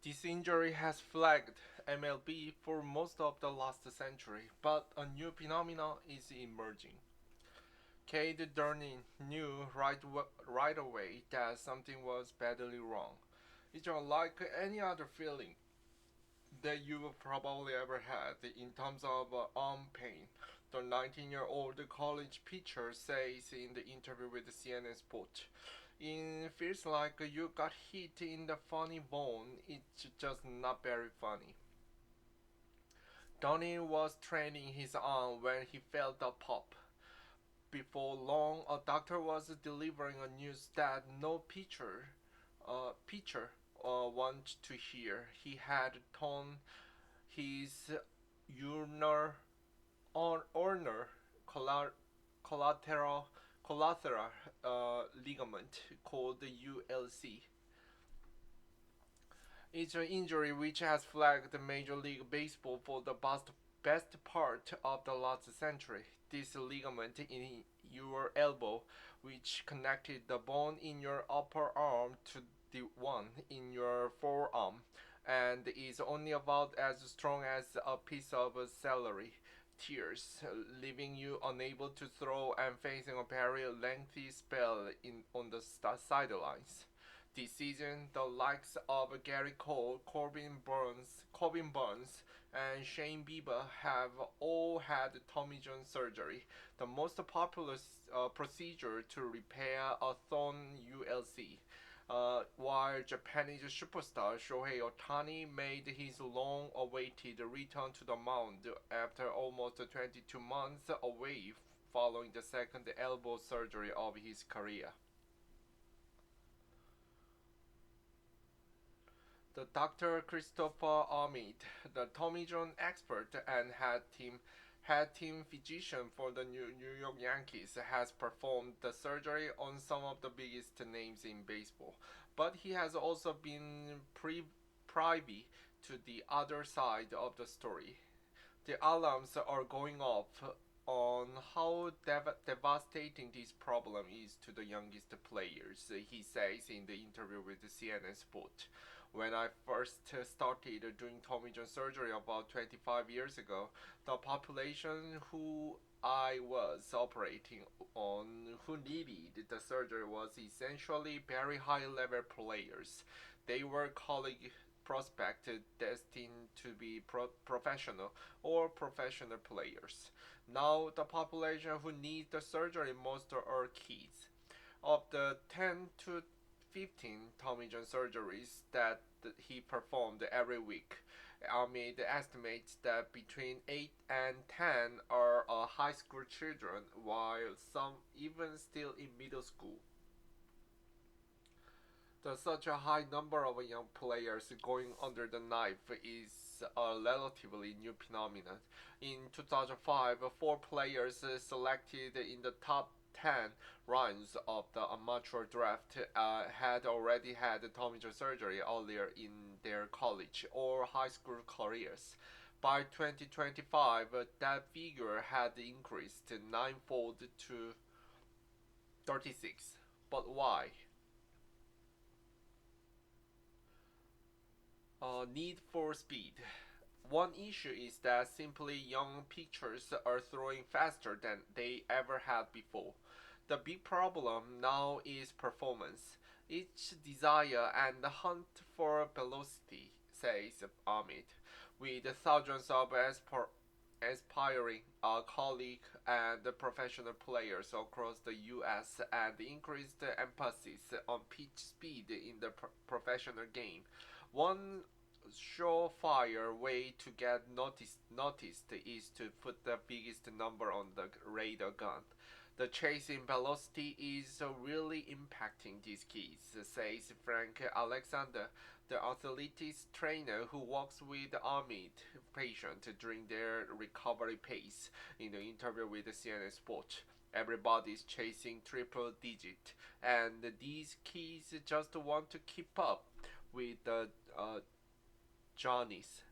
This injury has plagued MLB for most of the last century, but a new phenomenon is emerging. Cade Durning knew right away that something was badly wrong. It's unlike any other feeling that you've probably ever had in terms of arm pain. The 19-year-old college pitcher says in the interview with the CNN Sport. It feels like you got hit in the funny bone. It's just not very funny. Donnie was training his arm when he felt a pop. Before long, a doctor was delivering a news that no pitcher wanted to hear. He had torn his ulnar ulnar collateral ligament called the ULC. It's an injury which has flagged Major League Baseball for the best part of the last century. This ligament in your elbow, which connected the bone in your upper arm to the one in your forearm, and is only about as strong as a piece of celery, tears, leaving you unable to throw and facing a very lengthy spell on the sidelines. This season, the likes of Gary Cole, Corbin Burns, and Shane Bieber have all had Tommy John surgery, the most popular procedure to repair a torn ULC. While Japanese superstar Shohei Ohtani made his long-awaited return to the mound after almost 22 months away following the second elbow surgery of his career. The Dr. Christopher Ahmed, the Tommy John expert and head team physician for the New York Yankees, has performed the surgery on some of the biggest names in baseball. But he has also been privy to the other side of the story. The alarms are going off on how devastating this problem is to the youngest players, he says in the interview with the CNN Sport. When I first started doing Tommy John surgery about 25 years ago, the population who I was operating on who needed the surgery was essentially very high level players. They were college prospects destined to be professional or professional players. Now the population who needs the surgery most are kids. Of the 10 to 15 Tommy John surgeries that he performed every week, Ahmed estimates that between 8 and 10 are high school children, while some even still in middle school. Such a high number of young players going under the knife is a relatively new phenomenon. In 2005, four players selected in the top 10 rounds of the amateur draft had already had Tommy John surgery earlier in their college or high school careers. By 2025, that figure had increased ninefold to 36. But why? Need for speed. One issue is that simply young pitchers are throwing faster than they ever had before. The big problem now is performance. Each desire and hunt for velocity, says Amit, with thousands of aspiring colleagues and professional players across the US and increased emphasis on pitch speed in the professional game. One surefire way to get noticed is to put the biggest number on the radar gun. The chasing velocity is really impacting these kids, says Frank Alexander, the athletics trainer who works with Ahmed patients during their recovery pace. In the interview with the CNN Sport, everybody's chasing triple digit, and these kids just want to keep up with the Johnnies.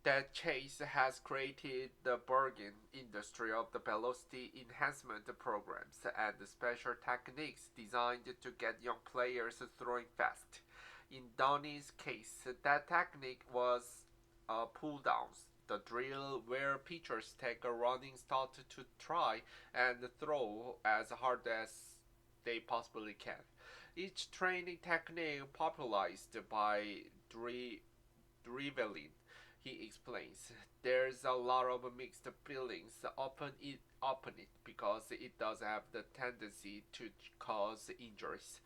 That Chase has created the bargain industry of the velocity enhancement programs and the special techniques designed to get young players throwing fast. In Donnie's case, that technique was pull downs, the drill where pitchers take a running start to try and throw as hard as they possibly can. Each training technique popularized by driveling, he explains. There's a lot of mixed feelings upon it because it does have the tendency to cause injuries.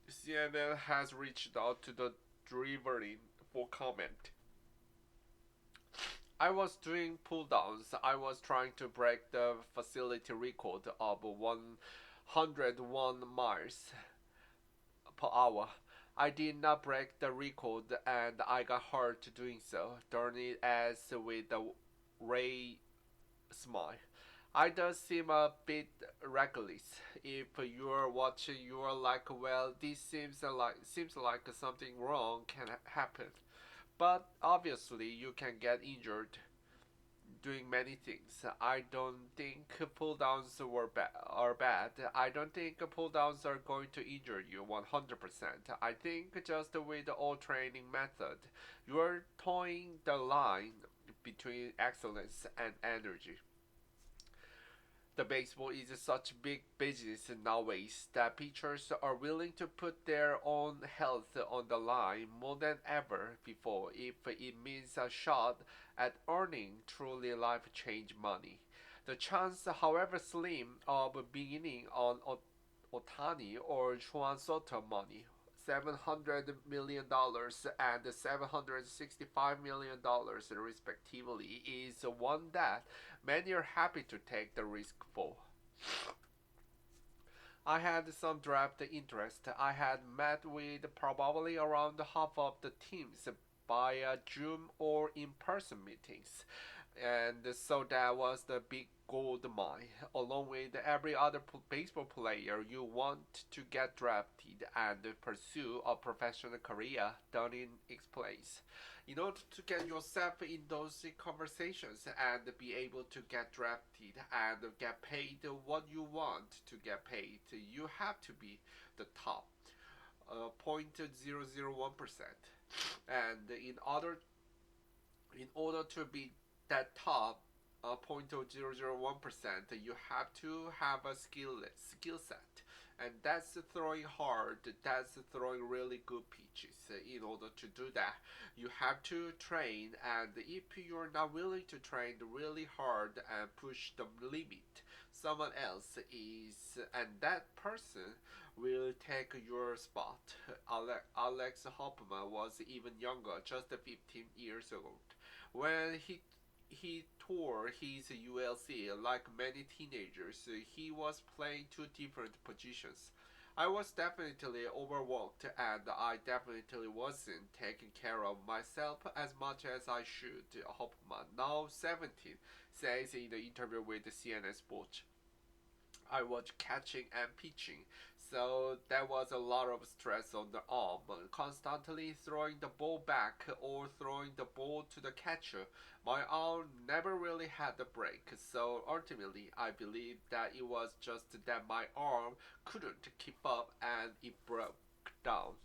CNN has reached out to the driveling for comment. I was doing pull downs. I was trying to break the facility record of 101 miles per hour. I did not break the record and I got hurt doing so, darn it as with a ray smile. I does seem a bit reckless. If you're watching, you're like, well, this seems like something wrong can happen. But obviously, you can get injured doing many things. I don't think pull downs are bad. I don't think pull downs are going to injure you 100%. I think just with all training method, you're towing the line between excellence and energy. The baseball is such big business nowadays that pitchers are willing to put their own health on the line more than ever before if it means a shot at earning truly life-changing money. The chance, however slim, of beginning on Otani or Juan Soto money, $700 million and $765 million respectively, is one that many are happy to take the risk for. I had some draft interest. I had met with probably around half of the teams via Zoom or in person meetings. And so that was the big gold mine. Along with every other baseball player, you want to get drafted and pursue a professional career, Dunning explains. In order to get yourself in those conversations and be able to get drafted and get paid what you want to get paid, you have to be the top 0.001%. And in order to be that top 0.001%, you have to have a skill set, and that's throwing hard. That's throwing really good pitches. In order to do that, you have to train, and if you're not willing to train really hard and push the limit, someone else is, and that person will take your spot. Alex Hoffman was even younger, just 15 years old, when he tore his ULC. Like many teenagers, he was playing two different positions. I was definitely overworked and I definitely wasn't taking care of myself as much as I should. Hoffman, now 17, says in the interview with CNN Sports. I was catching and pitching, so there was a lot of stress on the arm, constantly throwing the ball back or throwing the ball to the catcher. My arm never really had a break, so ultimately I believe that it was just that my arm couldn't keep up and it broke down.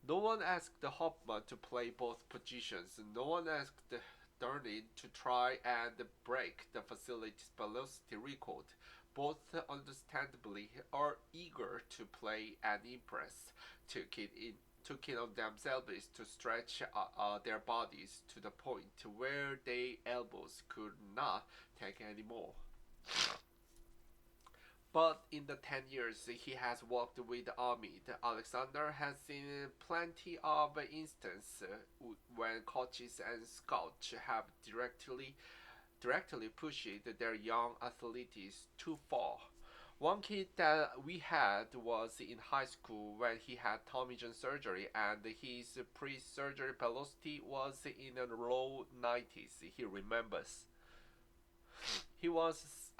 No one asked Hoffman to play both positions. No one asked Darnell to try and break the facility's velocity record. Both understandably are eager to play and impress, took it on themselves to stretch their bodies to the point where their elbows could not take any more. But in the 10 years he has worked with Amit, Alexander has seen plenty of instances when coaches and scouts have directly pushed their young athletes too far. One kid that we had was in high school when he had Tommy John surgery, and his pre-surgery velocity was in the low 90s. He remembers. He was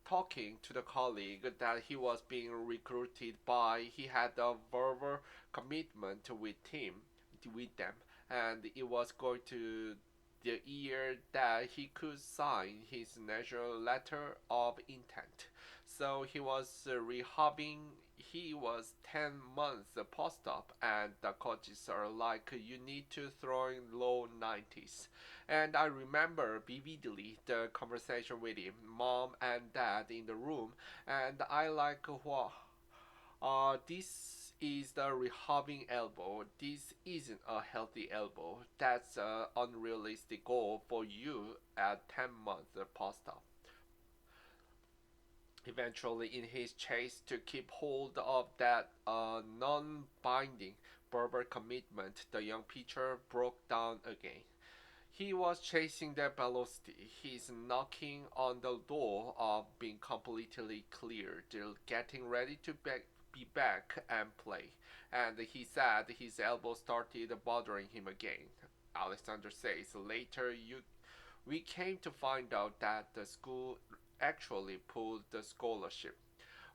talking to the colleague that he was being recruited by. He had a verbal commitment with them, and it was going to the year that he could sign his national letter of intent. So he was rehabbing. He was 10 months post-op, and the coaches are like, you need to throw in low 90s. And I remember vividly the conversation with him, mom and dad in the room, and I like, wow, this is the rehabbing elbow. This isn't a healthy elbow. That's an unrealistic goal for you at 10 months post-op. Eventually, in his chase to keep hold of that non-binding verbal commitment, the young pitcher broke down again. He was chasing that velocity. He's knocking on the door of being completely cleared, getting ready to be back and play. And he said his elbow started bothering him again. Alexander says later, we came to find out that the school actually pulled the scholarship.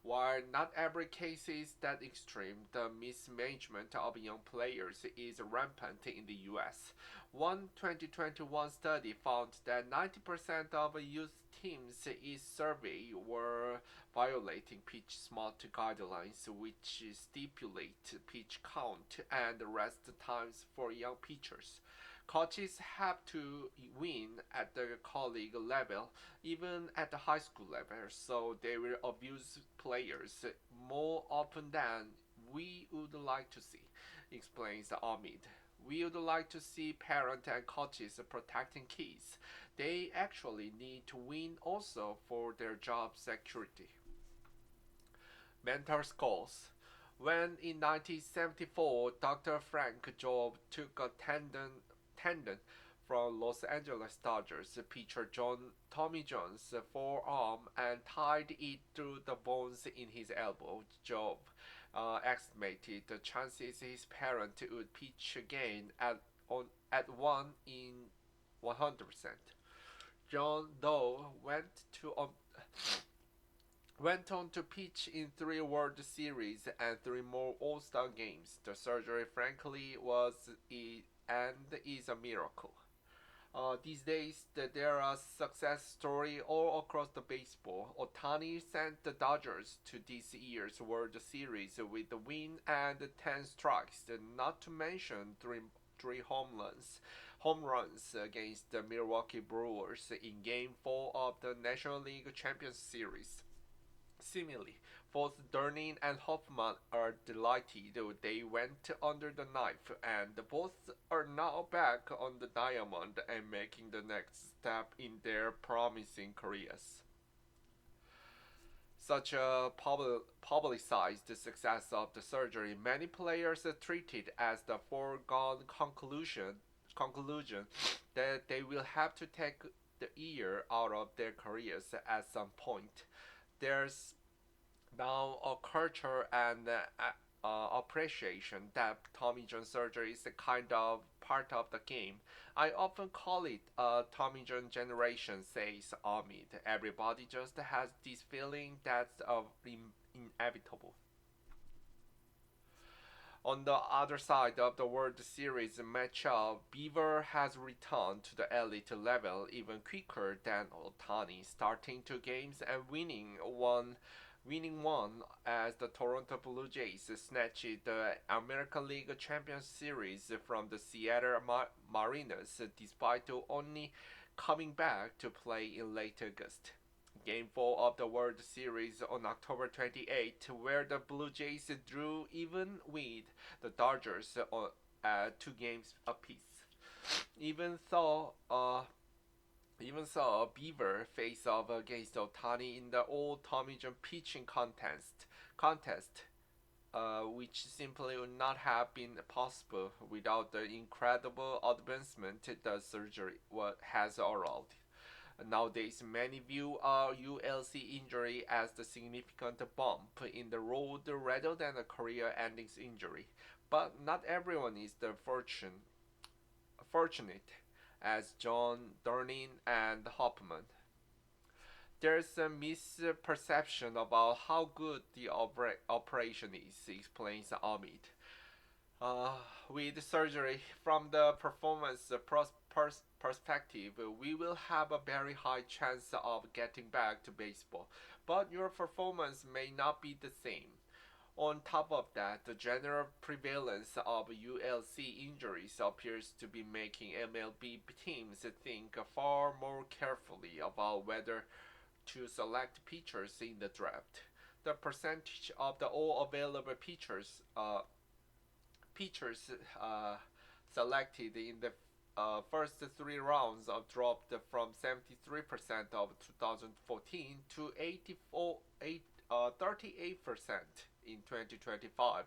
While not every case is that extreme, the mismanagement of young players is rampant in the US. One 2021 study found that 90% of youth teams is surveyed were violating pitch smart guidelines, which stipulate pitch count and rest times for young pitchers. Coaches have to win at the college level, even at the high school level, so they will abuse players more often than we would like to see, explains Ahmed. We would like to see parents and coaches protecting kids. They actually need to win also for their job security. Mentor goals. When in 1974, Dr. Frank Job took a tendon from Los Angeles Dodgers pitcher Tommy John's forearm and tied it through the bones in his elbow. Job estimated the chances his parent would pitch again at 1 in 100%. John Doe went on to pitch in 3 World Series and 3 more All-Star games. The surgery, frankly, was and is a miracle. These days, there are success stories all across the baseball. Otani sent the Dodgers to this year's World Series with a win and 10 strikes, not to mention three home runs against the Milwaukee Brewers in Game 4 of the National League Champions Series. Similarly, both Durnin and Hoffman are delighted they went under the knife, and both are now back on the diamond and making the next step in their promising careers. Such a publicized success of the surgery, many players treated as the foregone conclusion that they will have to take the year out of their careers at some point. There's now a culture and appreciation that Tommy John surgery is a kind of part of the game. I often call it a Tommy John generation, says Ahmed. Everybody just has this feeling that's inevitable. On the other side of the World Series matchup, Beaver has returned to the elite level even quicker than Otani, starting 2 games and winning one as the Toronto Blue Jays snatched the American League Champions Series from the Seattle Mariners despite only coming back to play in late August. Game 4 of the World Series on October 28, where the Blue Jays drew even with the Dodgers at 2 games apiece. Even though even so, Beaver faced off against Otani in the old Tommy John pitching contest, which simply would not have been possible without the incredible advancement the surgery has allowed. Nowadays, many view a ULC injury as the significant bump in the road rather than a career-ending injury. But not everyone is fortunate as John Durnin and Hoffman. There's a misperception about how good the operation is, explains Amit. With surgery, from the performance perspective, we will have a very high chance of getting back to baseball, but your performance may not be the same. On top of that, the general prevalence of ULC injuries appears to be making MLB teams think far more carefully about whether to select pitchers in the draft. The percentage of the all available pitchers selected in the first three rounds dropped from 73% of 2014 to 38% in 2025,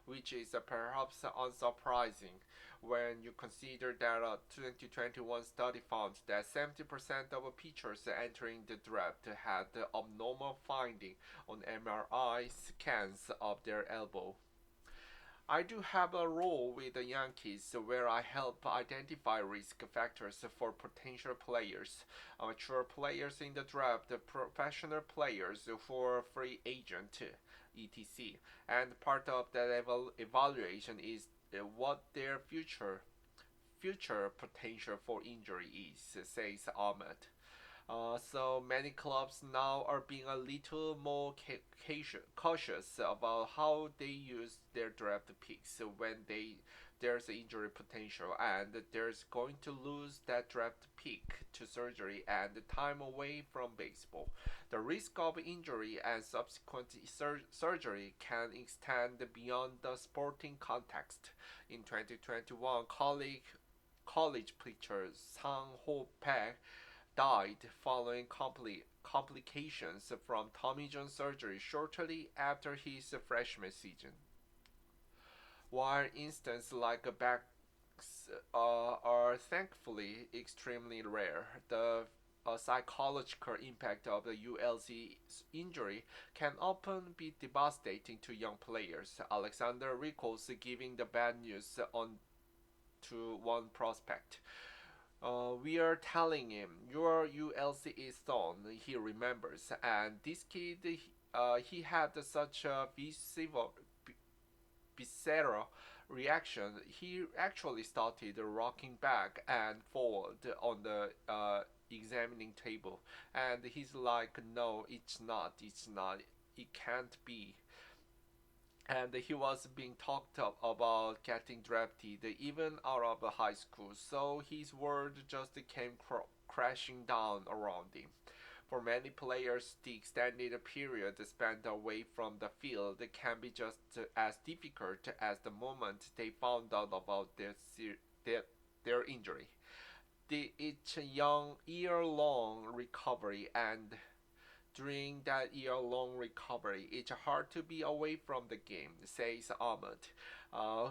which is perhaps unsurprising when you consider that a 2021 study found that 70% of pitchers entering the draft had abnormal finding on MRI scans of their elbow. I do have a role with the Yankees where I help identify risk factors for potential players, amateur players in the draft, professional players for free agent, etc. And part of that evaluation is what their future potential for injury is, says Ahmed. So many clubs now are being a little more cautious about how they use their draft picks when there's injury potential and there's going to lose that draft pick to surgery and time away from baseball. The risk of injury and subsequent surgery can extend beyond the sporting context. In 2021, college pitcher Sang Ho Paek died following complications from Tommy John surgery shortly after his freshman season. While instances like backs are thankfully extremely rare, the psychological impact of the ULC injury can often be devastating to young players. Alexander recalls giving the bad news on to one prospect. We are telling him your ULC is done. He remembers, and this kid, he had such a visceral reaction. He actually started rocking back and forward on the examining table, and he's like, "No, it's not, it can't be." And he was being talked up about getting drafted even out of high school, so his world just came crashing down around him. For many players, the extended period spent away from the field can be just as difficult as the moment they found out about their, their injury. It's a young year-long recovery, and during that year-long recovery, it's hard to be away from the game, says Ahmed,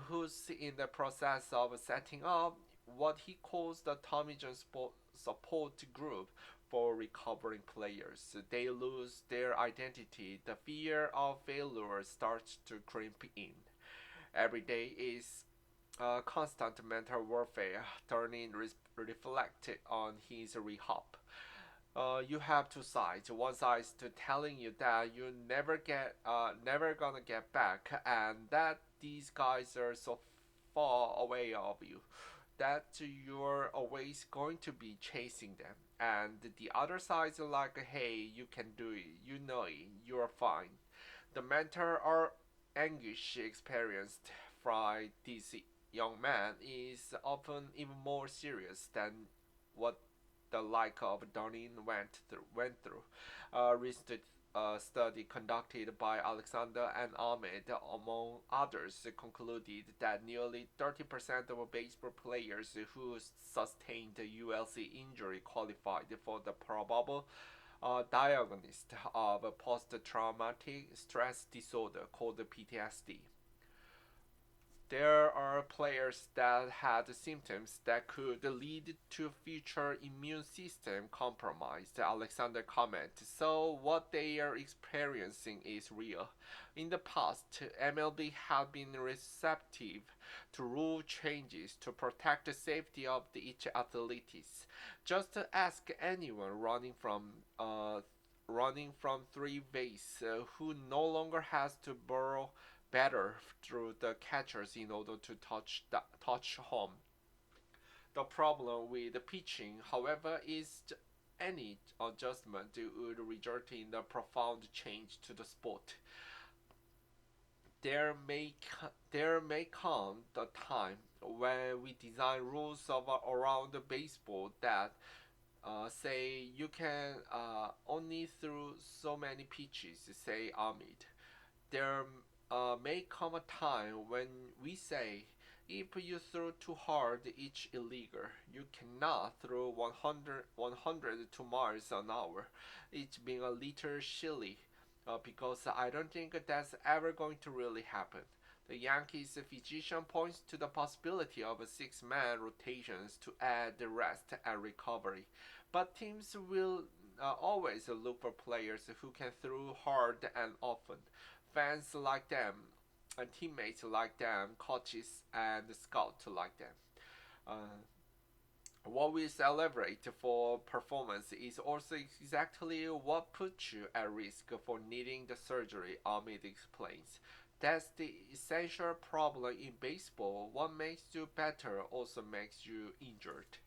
who's in the process of setting up what he calls the Tommy John support group for recovering players. They lose their identity. The fear of failure starts to creep in. Every day is constant mental warfare, turning reflected on his rehab. You have two sides. One side to telling you that you never gonna get back, and that these guys are so far away of you that you're always going to be chasing them. And the other side is like, hey, you can do it. You know it. You're fine. The mental or anguish experienced by this young man is often even more serious than what the like of Darlene went through. A recent study conducted by Alexander and Ahmed, among others, concluded that nearly 30% of baseball players who sustained a ULC injury qualified for the probable diagnosis of post-traumatic stress disorder called PTSD. There are players that had symptoms that could lead to future immune system compromise, Alexander commented. So what they are experiencing is real. In the past, MLB had been receptive to rule changes to protect the safety of each athlete. Just ask anyone running from three base who no longer has to burrow better through the catchers in order to touch home. The problem with pitching, however, is any adjustment would result in a profound change to the sport. There may come the time when we design rules around baseball that say you can only throw so many pitches, say Ahmed. There may come a time when we say if you throw too hard, it's illegal. You cannot throw 102 miles an hour. It's been a little silly because I don't think that's ever going to really happen. The Yankees physician points to the possibility of a six-man rotations to add the rest and recovery, but teams will always look for players who can throw hard and often. Fans like them, and teammates like them, coaches and scouts like them. Uh, what we celebrate for performance is also exactly what puts you at risk for needing the surgery, Ahmed explains. That's the essential problem in baseball. What makes you better also makes you injured.